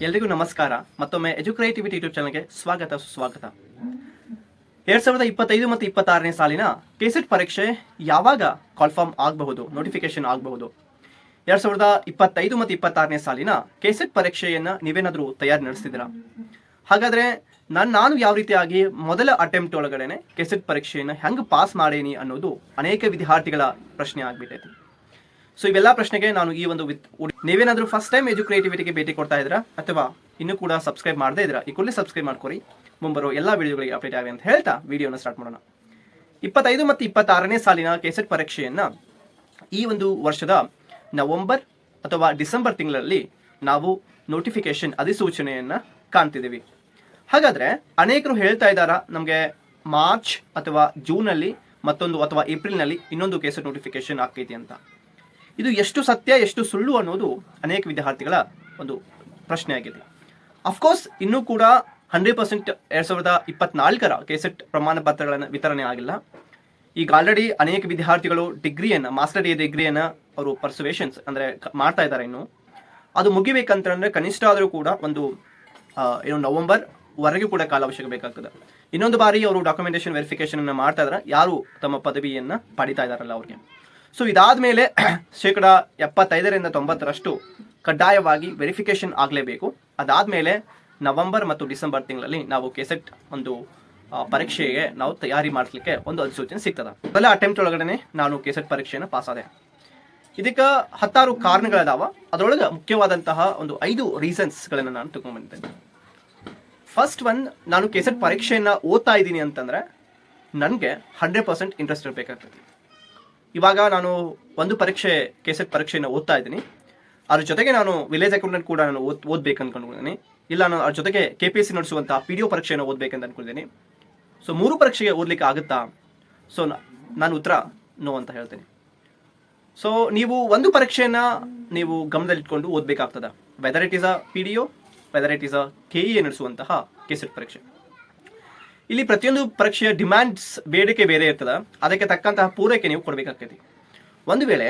ಎಲ್ರಿಗೂ ನಮಸ್ಕಾರ. ಮತ್ತೊಮ್ಮೆ ಎಜುಕ್ರಿಯೇಟಿವಿಟಿ ಯೂಟ್ಯೂಬ್ ಚಾನಲ್ಗೆ ಸ್ವಾಗತ ಸುಸ್ವಾಗತ. 2025 ಮತ್ತು 26ನೇ ಸಾಲಿನ ಕೆಸೆಟ್ ಪರೀಕ್ಷೆ ಯಾವಾಗ ಕಾಲ್ಫಾರ್ಮ್ ಆಗಬಹುದು, ನೋಟಿಫಿಕೇಶನ್ ಆಗಬಹುದು? 2025 ಮತ್ತು 26ನೇ ಸಾಲಿನ ಕೆಸೆಟ್ ಪರೀಕ್ಷೆಯನ್ನ ನೀವೇನಾದರೂ ತಯಾರಿ ನಡೆಸ್ತಿದ್ದೀರಾ? ಹಾಗಾದ್ರೆ ನಾನು ಯಾವ ರೀತಿಯಾಗಿ ಮೊದಲ ಅಟೆಂಪ್ಟ್ ಒಳಗಡೆನೆ ಕೆಸೆಟ್ ಪರೀಕ್ಷೆಯನ್ನ ಹೆಂಗೆ ಪಾಸ್ ಮಾಡೇನಿ ಅನ್ನೋದು ಅನೇಕ ವಿದ್ಯಾರ್ಥಿಗಳ ಪ್ರಶ್ನೆ ಆಗ್ಬಿಟ್ಟೈತಿ. ಸೊ ಇವೆಲ್ಲ ಪ್ರಶ್ನೆಗೆ ನಾನು ಈ ಒಂದು ನೀವೇನಾದ್ರೂ ಫಸ್ಟ್ ಟೈಮ್ ಎಜುಕ್ರಿಯೇಟಿವಿಟಿಗೆ ಭೇಟಿ ಕೊಡ್ತಾ ಇದ್ದೀರಾ ಅಥವಾ ಇನ್ನೂ ಕೂಡ ಸಬ್ಸ್ಕ್ರೈಬ್ ಮಾಡದೇ ಇದ್ದೀರಾ, ಈ ಕೂಡಲೇ ಸಬ್ಸ್ಕ್ರೈಬ್ ಮಾಡ್ಕೊರಿ. ಮುಂಬರೋ ಎಲ್ಲ ವಿಡಿಯೋಗಳಿಗೆ ಅಪ್ಡೇಟ್ ಆಗಲಿ ಅಂತ ಹೇಳ್ತಾ ವಿಡಿಯೋನ ಸ್ಟಾರ್ಟ್ ಮಾಡೋಣ. 25 ಮತ್ತು 26ನೇ ಸಾಲಿನ ಕೆಸೆಟ್ ಪರೀಕ್ಷೆಯನ್ನ ಈ ಒಂದು ವರ್ಷದ ನವೆಂಬರ್ ಅಥವಾ ಡಿಸೆಂಬರ್ ತಿಂಗಳಲ್ಲಿ ನಾವು ನೋಟಿಫಿಕೇಶನ್ ಅಧಿಸೂಚನೆಯನ್ನ ಕಾಣ್ತಿದ್ದೀವಿ. ಹಾಗಾದ್ರೆ ಅನೇಕರು ಹೇಳ್ತಾ ಇದ್ದಾರಾ ನಮಗೆ ಮಾರ್ಚ್ ಅಥವಾ ಜೂನಲ್ಲಿ ಮತ್ತೊಂದು ಅಥವಾ ಏಪ್ರಿಲ್ನಲ್ಲಿ ಇನ್ನೊಂದು ಕೆಸೆಟ್ ನೋಟಿಫಿಕೇಶನ್ ಆಗ್ತೈತಿ ಅಂತ. ಇದು ಎಷ್ಟು ಸತ್ಯ ಎಷ್ಟು ಸುಳ್ಳು ಅನ್ನೋದು ಅನೇಕ ವಿದ್ಯಾರ್ಥಿಗಳ ಒಂದು ಪ್ರಶ್ನೆ ಆಗಿದೆ. ಅಫ್ಕೋರ್ಸ್ ಇನ್ನೂ ಕೂಡ 100% 2024ರ ಕೆಸೆಟ್ ಪ್ರಮಾಣ ಪತ್ರಗಳನ್ನು ವಿತರಣೆ ಆಗಿಲ್ಲ. ಈಗ ಆಲ್ರೆಡಿ ಅನೇಕ ವಿದ್ಯಾರ್ಥಿಗಳು ಡಿಗ್ರಿಯನ್ನು, ಮಾಸ್ಟರ್ ಡಿಗ್ರಿಯನ್ನು ಅವರು ಪರ್ಸುವೇಷನ್ಸ್ ಅಂದರೆ ಮಾಡ್ತಾ ಇದ್ದಾರೆ. ಇನ್ನು ಅದು ಮುಗಿಬೇಕಂತಂದ್ರೆ ಕನಿಷ್ಠ ಆದರೂ ಕೂಡ ಒಂದು ನವೆಂಬರ್ ವರೆಗೂ ಕೂಡ ಕಾಲಾವಕಾಶ ಬೇಕಾಗ್ತದೆ. ಇನ್ನೊಂದು ಬಾರಿ ಅವರು ಡಾಕ್ಯುಮೆಂಟೇಶನ್ ವೆರಿಫಿಕೇಶನ್ ಅನ್ನು ಮಾಡ್ತಾ ಇದ್ದಾರೆ, ಯಾರು ತಮ್ಮ ಪದವಿಯನ್ನು ಪಡಿತಾ ಇದ್ದಾರಲ್ಲ ಅವ್ರಿಗೆ. ಸೊ ಇದಾದ ಮೇಲೆ 75% 90% ಕಡ್ಡಾಯವಾಗಿ ವೆರಿಫಿಕೇಶನ್ ಆಗಲೇಬೇಕು. ಅದಾದಮೇಲೆ ನವೆಂಬರ್ ಮತ್ತು ಡಿಸೆಂಬರ್ ತಿಂಗಳಲ್ಲಿ ನಾವು ಕೆಸೆಟ್ ಒಂದು ಪರೀಕ್ಷೆಗೆ ನಾವು ತಯಾರಿ ಮಾಡಲಿಕ್ಕೆ ಒಂದು ಅಧಿಸೂಚನೆ ಸಿಗ್ತದೆ. ಮೊದಲ ಅಟೆಂಪ್ಟ್ ಒಳಗಡೆ ನಾನು ಕೆಸೆಟ್ ಪರೀಕ್ಷೆಯನ್ನು ಪಾಸ್ ಆದೆ. ಇದಕ್ಕೆ 10 ಕಾರಣಗಳದಾವ. ಅದರೊಳಗೆ ಮುಖ್ಯವಾದಂತಹ ಒಂದು 5 ರೀಸನ್ಸ್ಗಳನ್ನು ನಾನು ತಗೊಂಡ್ಬಂದಿದ್ದೇನೆ. ಫಸ್ಟ್ ಒನ್, ನಾನು ಕೆಸೆಟ್ ಪರೀಕ್ಷೆಯನ್ನು ಓದ್ತಾ ಇದ್ದೀನಿ ಅಂತಂದರೆ ನನಗೆ 100% ಇಂಟ್ರೆಸ್ಟ್ ಇರಬೇಕಾಗ್ತದೆ. ಇವಾಗ ನಾನು ಒಂದು ಕೆಸೆಟ್ ಪರೀಕ್ಷೆಯನ್ನು ಓದ್ತಾ ಇದ್ದೀನಿ, ಅದ್ರ ಜೊತೆಗೆ ನಾನು ವಿಲೇಜ್ ಅಕೌಂಟೆಂಟ್ ಕೂಡ ನಾನು ಓದ್ಬೇಕು ಅನ್ಕೊಂಡಿದ್ದೀನಿ. ಇಲ್ಲ ನಾನು ಅದ್ರ ಜೊತೆಗೆ KPSC ನಡೆಸುವಂಥ PDO ಪರೀಕ್ಷೆಯನ್ನು ಓದ್ಬೇಕಂತ ಅನ್ಕೊಂಡಿದ್ದೀನಿ. ಸೊ 3 ಪರೀಕ್ಷೆಗೆ ಓದ್ಲಿಕ್ಕೆ ಆಗುತ್ತಾ? ಸೊ ನಾನು ಉತ್ತರ ನೋ ಅಂತ ಹೇಳ್ತೀನಿ. ಸೊ ನೀವು ಒಂದು ಪರೀಕ್ಷೆಯನ್ನು ನೀವು ಗಮನದಲ್ಲಿಟ್ಕೊಂಡು ಓದಬೇಕಾಗ್ತದೆ, whether it is a PDO, whether it is a KEA ನಡೆಸುವಂತಹ ಕೆಸೆಟ್ ಪರೀಕ್ಷೆ. ಇಲ್ಲಿ ಪ್ರತಿಯೊಂದು ಪರೀಕ್ಷೆಯ ಡಿಮ್ಯಾಂಡ್ಸ್, ಬೇಡಿಕೆ ಬೇರೆ ಇರ್ತದೆ, ಅದಕ್ಕೆ ತಕ್ಕಂತಹ ಪೂರೈಕೆ ನೀವು ಕೊಡಬೇಕಾಗ್ತೈತಿ. ಒಂದು ವೇಳೆ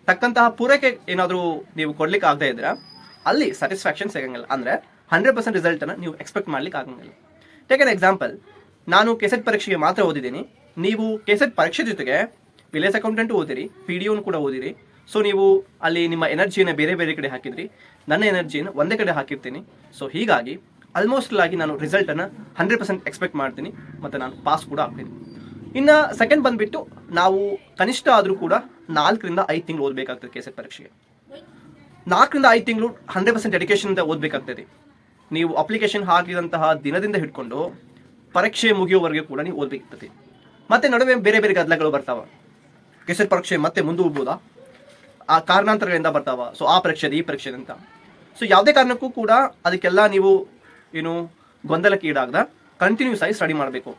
ತಕ್ಕಂತಹ ಪೂರೈಕೆ ಏನಾದರೂ ನೀವು ಕೊಡ್ಲಿಕ್ಕೆ ಆಗದೆ ಇದ್ರೆ ಅಲ್ಲಿ ಸ್ಯಾಟಿಸ್ಫ್ಯಾಕ್ಷನ್ ಸಿಗಂಗಿಲ್ಲ, ಅಂದರೆ 100% ರಿಸಲ್ಟನ್ನು ನೀವು ಎಕ್ಸ್ಪೆಕ್ಟ್ ಮಾಡ್ಲಿಕ್ಕೆ ಆಗಂಗಿಲ್ಲ. ಟೇಕ್ ಎನ್ ಎಕ್ಸಾಂಪಲ್, ನಾನು ಕೆಸೆಟ್ ಪರೀಕ್ಷೆಗೆ ಮಾತ್ರ ಓದಿದ್ದೀನಿ, ನೀವು ಕೆಸೆಟ್ ಪರೀಕ್ಷೆ ಜೊತೆಗೆ ವಿಲೇಜ್ ಅಕೌಂಟೆಂಟ್ ಓದಿರಿ, PDOನು ಕೂಡ ಓದಿರಿ. ಸೊ ನೀವು ಅಲ್ಲಿ ನಿಮ್ಮ ಎನರ್ಜಿಯನ್ನು ಬೇರೆ ಬೇರೆ ಕಡೆ ಹಾಕಿದ್ರಿ, ನನ್ನ ಎನರ್ಜಿಯನ್ನು ಒಂದೇ ಕಡೆ ಹಾಕಿರ್ತೀನಿ. ಸೊ ಹೀಗಾಗಿ ಆಲ್ಮೋಸ್ಟ್ ಆಗಿ ನಾನು ರಿಸಲ್ಟನ್ನು 100% ಎಕ್ಸ್ಪೆಕ್ಟ್ ಮಾಡ್ತೀನಿ ಮತ್ತು ನಾನು ಪಾಸ್ ಕೂಡ ಆಗ್ತೀನಿ. ಇನ್ನು ಸೆಕೆಂಡ್ ಬಂದುಬಿಟ್ಟು, ನಾವು ಕನಿಷ್ಠ ಆದರೂ ಕೂಡ 4 ರಿಂದ 5 ತಿಂಗಳು ಓದಬೇಕಾಗ್ತದೆ ಕೆಸೆಟ್ ಪರೀಕ್ಷೆಗೆ. 4 ರಿಂದ 5 ತಿಂಗಳು 100% ಡೆಡಿಕೇಶನ್ ಓದಬೇಕಾಗ್ತದೆ. ನೀವು ಅಪ್ಲಿಕೇಶನ್ ಹಾಕಿದಂತಹ ದಿನದಿಂದ ಹಿಡ್ಕೊಂಡು ಪರೀಕ್ಷೆ ಮುಗಿಯೋವರೆಗೆ ಕೂಡ ನೀವು ಓದಬೇಕಾಗ್ತದೆ. ಮತ್ತು ನಡುವೆ ಬೇರೆ ಬೇರೆ ಗದ್ದಲಗಳು ಬರ್ತಾವೆ. ಕೆಸೆಟ್ ಪರೀಕ್ಷೆ ಮತ್ತೆ ಮುಂದೂಡ್ಬೋದಾ, ಆ ಕಾರಣಾಂತರಗಳಿಂದ ಬರ್ತಾವ. ಸೊ ಆ ಪರೀಕ್ಷೆ ಈ ಪರೀಕ್ಷೆ ಅಂತ. ಸೊ ಯಾವುದೇ ಕಾರಣಕ್ಕೂ ಕೂಡ ಅದಕ್ಕೆಲ್ಲ ನೀವು ಗೊಂದಲಕ್ಕೆ ಈಡಾಗದ ಕಂಟಿನ್ಯೂಸ್ ಆಗಿ ಸ್ಟಡಿ ಮಾಡಬೇಕು.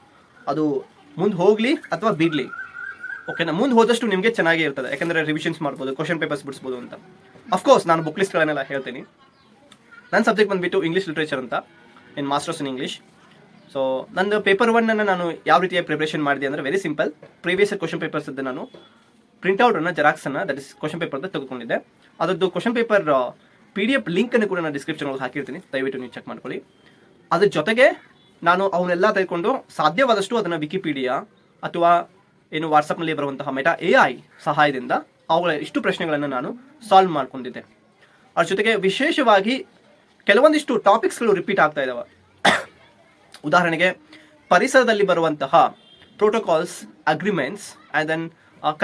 ಅದು ಮುಂದೆ ಹೋಗಲಿ ಅಥವಾ ಬಿಡಲಿ, ಓಕೆನಾ. ಮುಂದೆ ಹೋದಷ್ಟು ನಿಮಗೆ ಚೆನ್ನಾಗೇ ಇರ್ತದೆ, ಯಾಕಂದರೆ ರಿವಿಷನ್ಸ್ ಮಾಡ್ಬೋದು, ಕ್ವಶನ್ ಪೇಪರ್ಸ್ ಬಿಡಿಸ್ಬೋದು ಅಂತ. ಅಫ್ಕೋರ್ಸ್ ನಾನು ಬುಕ್ ಲಿಸ್ಟ್ಗಳನ್ನೆಲ್ಲ ಹೇಳ್ತೀನಿ. ನನ್ನ ಸಬ್ಜೆಕ್ಟ್ ಬಂದುಬಿಟ್ಟು ಇಂಗ್ಲೀಷ್ ಲಿಟ್ರೇಚರ್ ಅಂತ, ಇನ್ ಮಾಸ್ಟರ್ಸ್ ಇನ್ ಇಂಗ್ಲೀಷ್. ಸೊ ನಂದು ಪೇಪರ್ 1 ನಾನು ಯಾವ ರೀತಿಯ ಪ್ರಿಪ್ರೇಷನ್ ಮಾಡಿದೆ ಅಂದರೆ very simple. Previous question papers ಇದ್ದ ನಾನು ಪ್ರಿಂಟ್ಔಟನ್ನು, ಜೆರಾಕ್ಸನ್ನು, ದಟ್ ಇಸ್ ಕ್ವಶನ್ ಪೇಪರ್ ಅಂತ ತೆಗೆದುಕೊಂಡಿದ್ದೆ. ಅದರದ್ದು ಕ್ವಶನ್ ಪೇಪರ್ PDF ಲಿಂಕನ್ನು ಕೂಡ ನಾನು ಡಿಸ್ಕ್ರಿಪ್ಷನ್ ಒಳಗೆ ಹಾಕಿರ್ತೀನಿ, ದಯವಿಟ್ಟು ನೀವು ಚೆಕ್ ಮಾಡ್ಕೊಳ್ಳಿ. ಅದ್ರ ಜೊತೆಗೆ ನಾನು ಅವನ್ನೆಲ್ಲ ತೆಗೆದುಕೊಂಡು ಸಾಧ್ಯವಾದಷ್ಟು ಅದನ್ನು ವಿಕಿಪೀಡಿಯಾ ಅಥವಾ ವಾಟ್ಸಪ್ನಲ್ಲಿ ಬರುವಂತಹ ಮೆಟಾ AI ಸಹಾಯದಿಂದ ಅವುಗಳ ಇಷ್ಟು ಪ್ರಶ್ನೆಗಳನ್ನು ನಾನು ಸಾಲ್ವ್ ಮಾಡ್ಕೊಂಡಿದ್ದೆ. ಅದ್ರ ಜೊತೆಗೆ ವಿಶೇಷವಾಗಿ ಕೆಲವೊಂದಿಷ್ಟು ಟಾಪಿಕ್ಸ್ಗಳು ರಿಪೀಟ್ ಆಗ್ತಾ ಇದ್ದಾವೆ. ಉದಾಹರಣೆಗೆ ಪರಿಸರದಲ್ಲಿ ಬರುವಂತಹ protocols, agreements and then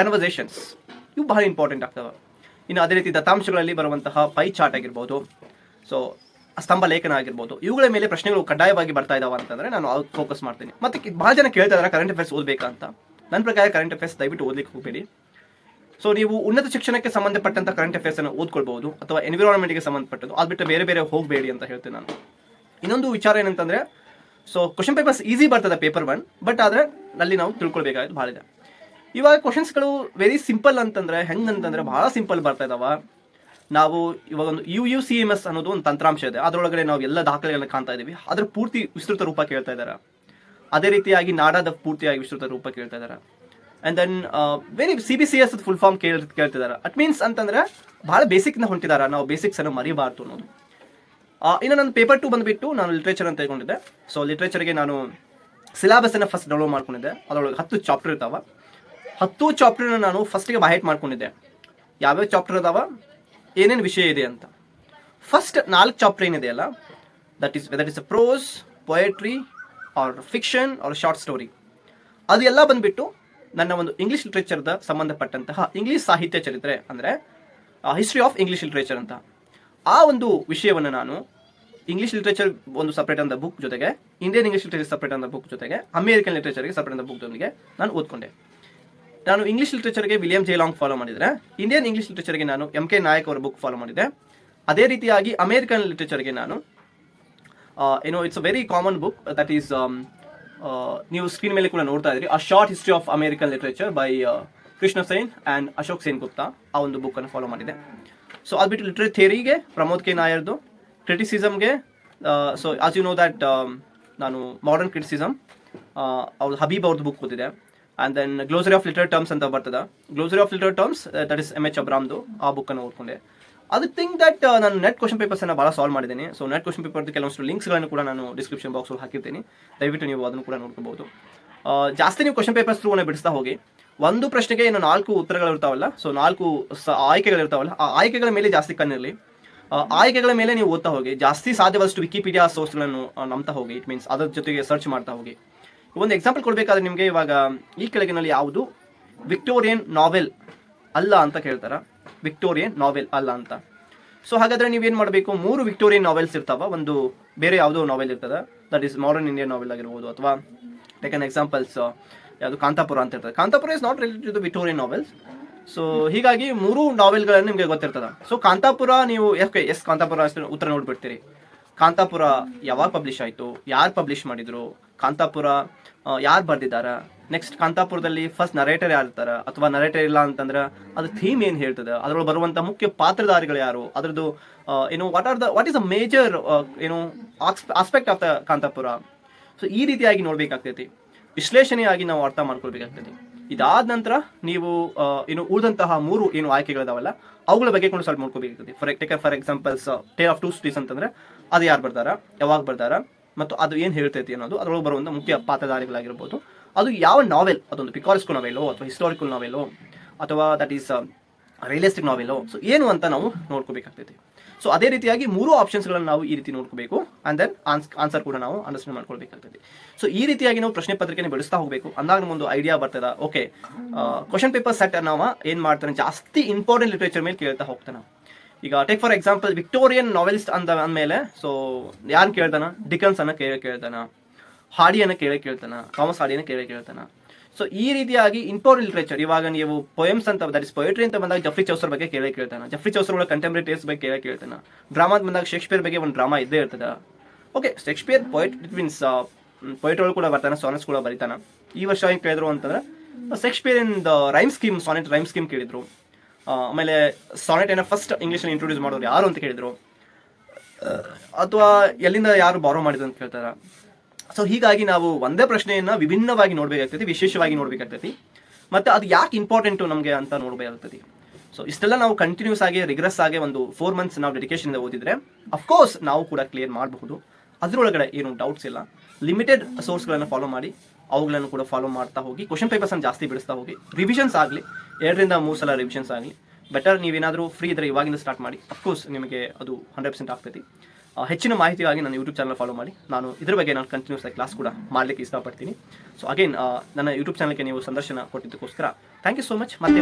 conversations, ಇವು ಬಹಳ ಇಂಪಾರ್ಟೆಂಟ್ ಆಗ್ತವೆ. ಇನ್ನು ಅದೇ ರೀತಿ ದತ್ತಾಂಶಗಳಲ್ಲಿ ಬರುವಂತಹ ಪೈ ಚಾರ್ಟ್ ಆಗಿರ್ಬೋದು, ಸೊ ಸ್ತಂಭ ಲೇಖನ ಆಗಿರ್ಬೋದು, ಇವುಗಳ ಮೇಲೆ ಪ್ರಶ್ನೆಗಳು ಕಡ್ಡಾಯವಾಗಿ ಬರ್ತಾ ಇದಾವೆ ಅಂತಂದರೆ ನಾನು ಫೋಕಸ್ ಮಾಡ್ತೀನಿ. ಮತ್ತು ಭಾಳ ಜನ ಕೇಳ್ತಾ ಇದ್ದಾರೆ ಕರೆಂಟ್ ಅಫೇರ್ಸ್ ಓದಬೇಕಾ ಅಂತ. ನನ್ನ ಪ್ರಕಾರ ಕರೆಂಟ್ ಅಫೇರ್ಸ್ ದಯವಿಟ್ಟು ಓದಲಿಕ್ಕೆ ಹೋಗಬೇಡಿ. ಸೊ ನೀವು ಉನ್ನತ ಶಿಕ್ಷಣಕ್ಕೆ ಸಂಬಂಧಪಟ್ಟಂಥ ಕರೆಂಟ್ ಅಫೇರ್ಸನ್ನು ಓದ್ಕೊಳ್ಬೋದು, ಅಥವಾ ಎನ್ವಿರಾನ್ಮೆಂಟ್ಗೆ ಸಂಬಂಧಪಟ್ಟದ್ದು, ಅದು ಬಿಟ್ಟು ಬೇರೆ ಬೇರೆ ಹೋಗಬೇಡಿ ಅಂತ ಹೇಳ್ತೀನಿ ನಾನು. ಇನ್ನೊಂದು ವಿಚಾರ ಏನಂತಂದರೆ, ಸೊ ಕ್ವಶನ್ ಪೇಪರ್ಸ್ ಈಸಿ ಬರ್ತದೆ ಪೇಪರ್ 1, ಬಟ್ ಆದರೆ ಅಲ್ಲಿ ನಾವು ತಿಳ್ಕೊಳ್ಬೇಕಾಗಿದ್ದು ಭಾಳ ಇದೆ. ಇವಾಗ ಕ್ವಶನ್ಸ್ಗಳು ವೆರಿ ಸಿಂಪಲ್ ಅಂತಂದರೆ ಹೆಂಗಂತಂದರೆ ಭಾಳ ಸಿಂಪಲ್ ಬರ್ತಾ ಇದಾವೆ. ನಾವು ಇವಾಗ ಒಂದು UUCMS ಅನ್ನೋದು ಒಂದು ತಂತ್ರಾಂಶ ಇದೆ, ಅದರೊಳಗಡೆ ನಾವು ಎಲ್ಲ ದಾಖಲೆಗಳನ್ನ ಕಾಣ್ತಾ ಇದ್ದೀವಿ. ಅದರ ಪೂರ್ತಿ ವಿಸ್ತೃತ ರೂಪ ಕೇಳ್ತಾ ಇದ್ದಾರೆ. ಅದೇ ರೀತಿಯಾಗಿ ನಾಡಾದ ಪೂರ್ತಿಯಾಗಿ ವಿಸ್ತೃತ ರೂಪ ಕೇಳ್ತಾ ಇದ್ದಾರೆ. And then very CBCS full form ಕೇಳ್ತಿದ್ದಾರೆ. ಅಟ್ ಮೀನ್ಸ್ ಅಂತಂದರೆ ಭಾಳ ಬೇಸಿಕ್ನ ಹೊಂಟಿದ್ದಾರೆ, ನಾವು ಬೇಸಿಕ್ಸನ್ನು ಮರಿಬಾರ್ದು ಅನ್ನೋದು. ಇನ್ನು ನನ್ನ ಪೇಪರ್ 2 ಬಂದುಬಿಟ್ಟು ನಾನು ಲಿಟ್ರೇಚರ್ ಅಂತ ತೆಗೊಂಡಿದ್ದೆ. ಸೊ ಲಿಟ್ರೇಚರ್ಗೆ ನಾನು ಸಿಲೆಬಸನ್ನು ಫಸ್ಟ್ ಡೌನ್ಲೋಡ್ ಮಾಡ್ಕೊಂಡಿದ್ದೆ. ಅದರೊಳಗೆ 10 ಚಾಪ್ಟರ್ ಇರ್ತಾವೆ. 10 ಚಾಪ್ಟರ್ನ ನಾನು ಫಸ್ಟಿಗೆ ಬೈಹೆಟ್ ಮಾಡ್ಕೊಂಡಿದ್ದೆ. ಯಾವ್ಯಾವ ಚಾಪ್ಟರ್ ಅದಾವ, ಏನೇನು ವಿಷಯ ಇದೆ ಅಂತ. ಫಸ್ಟ್ 4 ಚಾಪ್ಟರ್ ಏನಿದೆಯಲ್ಲ, that is whether is a prose, poetry or fiction or short story, ಅದೆಲ್ಲ ಬಂದುಬಿಟ್ಟು ನನ್ನ ಒಂದು ಇಂಗ್ಲೀಷ್ ಲಿಟ್ರೇಚರ್ದ ಸಂಬಂಧಪಟ್ಟಂತಹ ಇಂಗ್ಲೀಷ್ ಸಾಹಿತ್ಯ ಚರಿತ್ರೆ, ಅಂದರೆ ಹಿಸ್ಟ್ರಿ ಆಫ್ ಇಂಗ್ಲೀಷ್ ಲಿಟ್ರೇಚರ್ ಅಂತ, ಆ ಒಂದು ವಿಷಯವನ್ನು ನಾನು ಇಂಗ್ಲೀಷ್ ಲಿಟ್ರೇಚರ್ ಒಂದು ಸಪ್ರೇಟ್ ಅಂತ ಬುಕ್ ಜೊತೆಗೆ, ಇಂಡಿಯನ್ ಇಂಗ್ಲೀಷ್ ಲಿಟ್ರೇಚರ್ ಸಪ್ರೇಟ್ ಅಂತ ಬುಕ್ ಜೊತೆಗೆ, ಅಮೇರಿಕನ್ ಲಿಟ್ರೇಚರ್ಗೆ ಸಪ್ರೇಟ್ ಅಂತ ಬುಕ್ ಜೊತೆಗೆ ನಾನು ಓದ್ಕೊಂಡೆ. ನಾನು ಇಂಗ್ಲೀಷ್ ಲಿಟ್ರೇಚರ್ಗೆ ವಿಲಿಯಂ ಜೆ ಲಾಂಗ್ ಫಾಲೋ ಮಾಡಿದರೆ, ಇಂಡಿಯನ್ ಇಂಗ್ಲೀಷ್ ಲಿಟ್ರೇಚರ್ಗೆ ನಾನು ಎಂ ಕೆ ನಾಯಕ್ ಅವರ ಬುಕ್ ಫಾಲೋ ಮಾಡಿದೆ. ಅದೇ ರೀತಿಯಾಗಿ ಅಮೇರಿಕನ್ ಲಿಟ್ರೇಚರ್ಗೆ ನಾನು it's a very common book, that is ನೀವು ಸ್ಕ್ರೀನ್ ಮೇಲೆ ಕೂಡ ನೋಡ್ತಾ ಇದ್ರಿ, a short history of American literature by Krishna Sen and Ashok Sen Gupta, ಆ ಒಂದು ಬುಕ್ಕನ್ನು ಫಾಲೋ ಮಾಡಿದೆ. ಸೊ ಅದು ಬಿಟ್ಟು ಲಿಟ್ರೇಚರ್ ಥಿಯರಿಗೆ ಪ್ರಮೋದ್ ಕೆ ನಾಯರ್ದು, ಕ್ರಿಟಿಸಿಸಮ್ಗೆ so as you know that ನಾನು ಮಾಡರ್ನ್ ಕ್ರಿಟಿಸಿಸಮ್ ಅವ್ರದ್ದು ಹಬೀಬ್ ಅವ್ರದ್ದು ಬುಕ್ ಓದಿದೆ. And then glossary of literary terms ಅಂತ ಬರ್ತದೆ, glossary of literary terms that is M H ಅಬ್ರಾಮ್ದು, ಆ ಬುಕ್ಕನ್ನು ಓದ್ಕೊಂಡೆ. ಅದು ಥಿಂಕ್ ದಟ್ ನಾನು ನೆಟ್ ಕ್ವಶನ್ ಪೇಪರ್ಸನ್ನು ಭಾಳ ಸಾಲ್ವ್ ಮಾಡಿದ್ದೀನಿ. ಸೊ ನೆಟ್ ಕ್ವಶನ್ ಪೇಪರ್ದು ಕೆಲವೊಂದು ಲಿಂಕ್ಸ್ಗಳನ್ನು ಕೂಡ ನಾನು ಡಿಸ್ಕ್ರಿಪ್ಷನ್ ಬಾಕ್ಸಲ್ಲಿ ಹಾಕಿರ್ತೀನಿ, ದಯವಿಟ್ಟು ನೀವು ಅದನ್ನು ಕೂಡ ನೋಡ್ಕೋಬಹುದು. ಜಾಸ್ತಿ ನೀವು ಕ್ವಶನ್ ಪೇಪರ್ಸ್ ಥ್ರೂನೇ ಬಿಡಿಸ್ತಾ ಹೋಗಿ. ಒಂದು ಪ್ರಶ್ನೆಗೆ ಇನ್ನು 4 ಉತ್ತರಗಳಿರ್ತಾವಲ್ಲ, ಸೊ 4 ಆಯ್ಕೆಗಳಿರ್ತಾವಲ್ಲ, ಆ ಆಯ್ಕೆಗಳ ಮೇಲೆ ಜಾಸ್ತಿ ಕಣ್ಣಿರಲಿ. ಆಯ್ಕೆಗಳ ಮೇಲೆ ನೀವು ಓದ್ತಾ ಹೋಗಿ, ಜಾಸ್ತಿ ಸಾಧ್ಯವಾದಷ್ಟು ವಿಕಿಪೀಡಿಯಾ ಸೋರ್ಸ್ಗಳನ್ನು ನಂಬ್ತಾ ಹೋಗಿ. ಇಟ್ ಮೀನ್ಸ್ ಅದರ ಜೊತೆಗೆ ಸರ್ಚ್ ಮಾಡ್ತಾ ಹೋಗಿ. ಒಂದು ಎಕ್ಸಾಂಪಲ್ ಕೊಡಬೇಕಾದ್ರೆ ನಿಮಗೆ ಇವಾಗ ಈ ಕೆಳಗಿನಲ್ಲಿ ಯಾವುದು ವಿಕ್ಟೋರಿಯನ್ ನಾವೆಲ್ ಅಲ್ಲ ಅಂತ ಕೇಳ್ತಾರ, ವಿಕ್ಟೋರಿಯನ್ ನಾವೆಲ್ ಅಲ್ಲ ಅಂತ. ಸೊ ಹಾಗಾದರೆ ನೀವೇನು ಮಾಡಬೇಕು, 3 ವಿಕ್ಟೋರಿಯನ್ ನಾವೆಲ್ಸ್ ಇರ್ತಾವ, ಒಂದು ಬೇರೆ ಯಾವುದೋ ನಾವೆಲ್ ಇರ್ತದೆ, that is modern Indian novel ಆಗಿರ್ಬೋದು, ಅಥವಾ ಟೇಕ್ ಅನ್ ಎಕ್ಸಾಂಪಲ್ಸ್ ಯಾವುದು ಕಾಂತಾಪುರ ಅಂತ ಇರ್ತದೆ. Kanthapura is not related to the Victorian novels. So ಹೀಗಾಗಿ 3 ನಾವೆಲ್ಗಳನ್ನು ನಿಮಗೆ ಗೊತ್ತಿರ್ತದೆ. ಸೊ ಕಾಂತಾಪುರ ನೀವು ಕಾಂತಾಪುರ ಅಷ್ಟು ಉತ್ತರ ನೋಡ್ಬಿಡ್ತೀರಿ. ಕಾಂತಾಪುರ ಯಾವಾಗ ಪಬ್ಲಿಷ್ ಆಯಿತು, ಯಾರು ಪಬ್ಲಿಷ್ ಮಾಡಿದ್ರು, ಕಾಂತಾಪುರ ಯಾರು ಬರೆದಿದ್ದಾರೆ, ನೆಕ್ಸ್ಟ್ ಕಾಂತಾಪುರದಲ್ಲಿ ಫಸ್ಟ್ ನರೇಟರ್ ಯಾರು ಇರ್ತಾರೆ, ಅಥವಾ ನರೇಟರ್ ಇಲ್ಲ ಅಂತಂದ್ರೆ ಅದು ಥೀಮ್ ಏನು ಹೇಳ್ತದೆ, ಅದರೊಳಗೆ ಬರುವಂಥ ಮುಖ್ಯ ಪಾತ್ರಧಾರಿಗಳು ಯಾರು, ಅದರದ್ದು what is a major aspect of the Kanthapura. So ಈ ರೀತಿಯಾಗಿ ನೋಡ್ಬೇಕಾಗ್ತೈತಿ, ವಿಶ್ಲೇಷಣೆಯಾಗಿ ನಾವು ಅರ್ಥ ಮಾಡ್ಕೊಳ್ಬೇಕಾಗ್ತೈತಿ. ಇದಾದ ನಂತರ ನೀವು ಉಳಿದಂತಹ 3 ಆಯ್ಕೆಗಳಿದಾವಲ್ಲ, ಅವುಗಳ ಬಗ್ಗೆ ಕೂಡ ಸ್ವಲ್ಪ ನೋಡ್ಕೋಬೇಕಾಗ್ತದೆ. For examples tale of two cities ಅಂತಂದ್ರೆ ಅದು ಯಾರು ಬರ್ದಾರ, ಯಾವಾಗ ಬರ್ದಾರ, ಮತ್ತು ಅದು ಏನು ಹೇಳ್ತೈತಿ ಅನ್ನೋದು, ಅದರೊಳಗೆ ಬರುವಂಥ ಮುಖ್ಯ ಪಾತ್ರಧಾರಿಗಳಾಗಿರ್ಬೋದು, ಅದು ಯಾವ ನಾವೆಲ್, ಅದೊಂದು ಪಿಕಾರಿಸ್ಕಲ್ ನಾವೆಲೋ ಅಥವಾ ಹಿಸ್ಟಾರಿಕಲ್ ನಾವೆಲೋ ಅಥವಾ ದಟ್ ಈಸ್ ರಿಯಲಿಸ್ಟಿಕ್ ನಾವೆಲೋ, ಸೊ ಏನು ಅಂತ ನಾವು ನೋಡ್ಕೋಬೇಕಾಗ್ತೈತಿ. ಸೊ ಅದೇ ರೀತಿಯಾಗಿ 3 ಆಪ್ಷನ್ಸ್ಗಳನ್ನು ನಾವು ಈ ರೀತಿ ನೋಡ್ಕೋಬೇಕು. ಆ್ಯಂಡ್ ದೆನ್ ಆನ್ಸರ್ ಕೂಡ ನಾವು ಅಂಡರ್ಸ್ಟ್ಯಾಂಡ್ ಮಾಡ್ಕೊಳ್ಬೇಕಾಗ್ತದೆ. ಸೊ ಈ ರೀತಿಯಾಗಿ ನಾವು ಪ್ರಶ್ನೆ ಪತ್ರಿಕೆನ ಬಿಡಿಸ್ತಾ ಹೋಗಬೇಕು. ಅಂದಾಗ ನಮಗೊಂದು ಐಡಿಯಾ ಬರ್ತದ, ಓಕೆ ಕ್ವಶನ್ ಪೇಪರ್ ಸೆಟ್ ನಾವು ಏನು ಮಾಡ್ತಾನೆ, ಜಾಸ್ತಿ ಇಂಪಾರ್ಟೆಂಟ್ ಲಿಟ್ರೇಚರ್ ಮೇಲೆ ಕೇಳ್ತಾ ಹೋಗ್ತಾನೆ. ಈಗ take for example Victorian novelist ಅಂದಮೇಲೆ ಸೊ ಯಾರು ಕೇಳ್ತಾನ, ಡಿಕನ್ಸನ್ನು ಕೇಳ್ತಾನ, ಹಾಡಿಯನ್ನು ಕೇಳ್ತಾನ, ಥಾಮಸ್ ಹಾಡಿಯನ್ನು ಕೇಳ್ತಾನ. ಸೊ ಈ ರೀತಿಯಾಗಿ ಇಂಪಾರ್ಟೆಂಟ್ ಲಿಟ್ರೇಚರ್, ಇವಾಗ ನೀವು ಪೊಯಮ್ಸ್ ಅಂತ ದಟ್ ಇಸ್ ಪೊಯೆಟ್ರಿ ಅಂತ ಬಂದಾಗ ಜಫ್ರಿ ಚೌಸರ್ ಬಗ್ಗೆ ಕೇಳ್ತಾನೆ, ಜಫ್ರಿ ಚೌಸರ್ ಒಳಗೆ ಕಂಟೆಂಪ್ರರಿ ಟೇಸ್ಟ್ ಬಗ್ಗೆ ಕೇಳ್ತಾನೆ. ಡ್ರಾಮಾ ಅಂತ ಬಂದಾಗ ಶೇಕ್ಸ್ಪಿಯರ್ ಬಗ್ಗೆ ಒಂದು ಡ್ರಾಮಾ ಇದ್ದೇ ಇರ್ತದೆ. Okay, Shakespeare poet, it means poetry ಕೂಡ ಬರ್ತಾನೆ, ಸಾನೆಟ್ಸ್ ಕೂಡ ಬರೀತಾನೆ. ಈ ವರ್ಷ ಏನು ಕೇಳಿದ್ರು ಅಂತಂದ್ರೆ Shakespeare in the rhyme scheme, sonnet rhyme scheme ಕೇಳಿದ್ರು. ಆಮೇಲೆ ಸಾನೆಟ್ ಏನೋ ಫಸ್ಟ್ ಇಂಗ್ಲೀಷಲ್ಲಿ ಇಂಟ್ರೊಡ್ಯೂಸ್ ಮಾಡೋರು ಯಾರು ಅಂತ ಕೇಳಿದ್ರು, ಅಥವಾ ಎಲ್ಲಿಂದ ಯಾರು ಬಾರೋ ಮಾಡಿದ್ರು ಅಂತ ಕೇಳ್ತಾರ. ಸೊ ಹೀಗಾಗಿ ನಾವು ಒಂದೇ ಪ್ರಶ್ನೆಯನ್ನು ವಿಭಿನ್ನವಾಗಿ ನೋಡಬೇಕಾಗ್ತೈತಿ, ವಿಶೇಷವಾಗಿ ನೋಡಬೇಕಾಗ್ತೈತಿ, ಮತ್ತು ಅದು ಯಾಕೆ ಇಂಪಾರ್ಟೆಂಟು ನಮಗೆ ಅಂತ ನೋಡಬೇಕಾಗ್ತೈತಿ. ಸೊ ಇಷ್ಟೆಲ್ಲ ನಾವು ಕಂಟಿನ್ಯೂಸ್ ಆಗಿ ರಿಗ್ರೆಸ್ ಆಗಿ ಒಂದು 4 months ನಾವು ಡೆಡಿಕೇಶನ್ ಓದಿದ್ರೆ ಅಫ್ಕೋರ್ಸ್ ನಾವು ಕೂಡ ಕ್ಲಿಯರ್ ಮಾಡಬಹುದು. ಅದರೊಳಗಡೆ ಏನು ಡೌಟ್ಸ್ ಇಲ್ಲ. ಲಿಮಿಟೆಡ್ ಸೋರ್ಸ್ಗಳನ್ನು ಫಾಲೋ ಮಾಡಿ ಅವುಗಳನ್ನು ಕೂಡ ಫಾಲೋ ಮಾಡ್ತಾ ಹೋಗಿ, ಕ್ವಶನ್ ಪೇಪರ್ಸನ್ನು ಜಾಸ್ತಿ ಬಿಡಿಸ್ತಾ ಹೋಗಿ, ರಿವಿಷನ್ಸ್ ಆಗಲಿ 2 ರಿಂದ 3 ಸಲ ರಿವಿಷನ್ಸ್ ಆಗಲಿ. ಬೆಟರ್ ನೀವೇನಾದರೂ ಫ್ರೀ ಇದ್ದರೆ ಇವಾಗಿಂದ ಸ್ಟಾರ್ಟ್ ಮಾಡಿ, ಅಫ್ಕೋರ್ಸ್ ನಿಮಗೆ ಅದು 100% ಆಗ್ತೈತಿ. ಹೆಚ್ಚಿನ ಮಾಹಿತಿಗಾಗಿ ನಾನು ಯೂಟ್ಯೂಬ್ ಚಾನಲ್ ಫಾಲೋ ಮಾಡಿ. ನಾನು ಇದ್ರ ಬಗ್ಗೆ ನಾನು ಕಂಟಿನ್ಯೂಸ್ ಆಗಿ ಕ್ಲಾಸ್ ಕೂಡ ಮಾಡಲಿಕ್ಕೆ ಇಷ್ಟಪಡ್ತೀನಿ. ಸೊ ಅಗೇನ್ ನನ್ನ ಯೂಟ್ಯೂಬ್ ಚಾನಲ್ಗೆ ನೀವು ಸಂದರ್ಶನ ಕೊಟ್ಟಿದ್ದಕ್ಕೋಸ್ಕರ ಥ್ಯಾಂಕ್ ಯು ಸೋ ಮಚ್. ಮತ್ತೆ